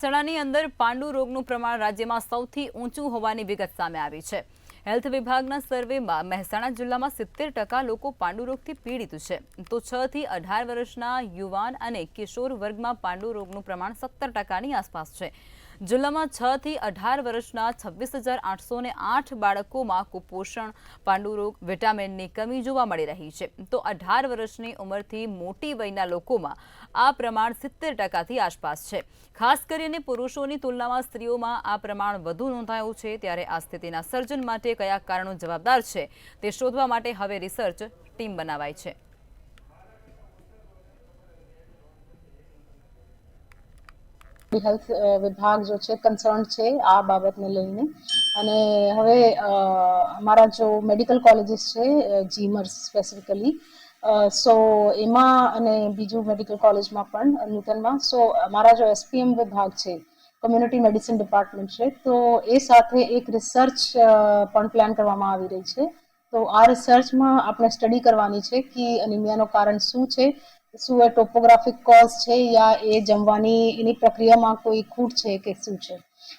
મહેસાણાની અંદર પાંડુ રોગનું પ્રમાણ રાજ્યમાં સૌથી ઊંચું હોવાની વિગત સામે આવી છે। હેલ્થ વિભાગના સર્વેમાં મહેસાણા જિલ્લામાં 70% લોકો પાંડુ રોગથી પીડિત છે, તો 6 થી 18 વર્ષના યુવાન અને કિશોર વર્ગમાં પાંડુ રોગનું પ્રમાણ 17%ની આસપાસ છે। જિલ્લામાં 6 થી 18 વર્ષના 26,808 બાળકોમાં કુપોષણ, પાંડુ રોગ, વિટામિનની કમી જોવા મળી રહી છે, તો 18 વર્ષની ઉંમરથી મોટી વયના લોકોમાં આ પ્રમાણ 70%થી આસપાસ છે। ખાસ કરીને પુરુષોની તુલનામાં સ્ત્રીઓમાં આ પ્રમાણ વધુ નોંધાયું છે, ત્યારે આ સ્થિતિના સર્જન માટે કયા કારણો જવાબદાર છે તે શોધવા માટે હવે રિસર્ચ ટીમ બનાવાઈ છે। હેલ્થ વિભાગ जो છે કન્સર્ન છે આ બાબતને લઈને, અને હવે અમારા જો મેડિકલ કોલેજીસ છે જીમર્સ સ્પેસિફિકલી, સો એમાં અને બીજું મેડિકલ કોલેજમાં પણ નૂતનમાં, સો અમારા જો એસપીએમ વિભાગ છે, કમ્યુનિટી મેડિસિન ડિપાર્ટમેન્ટ છે, તો એ સાથે એક રિસર્ચ પણ પ્લાન કરવામાં આવી રહી છે। તો આ રિસર્ચમાં આપણે સ્ટડી કરવાની છે કે એનિમિયાનું કારણ શું છે, શું એ ટોપોગ્રાફિક કોઝ છે યા એ જમવાની એની પ્રક્રિયામાં કોઈ ખૂટ છે કે શું છે।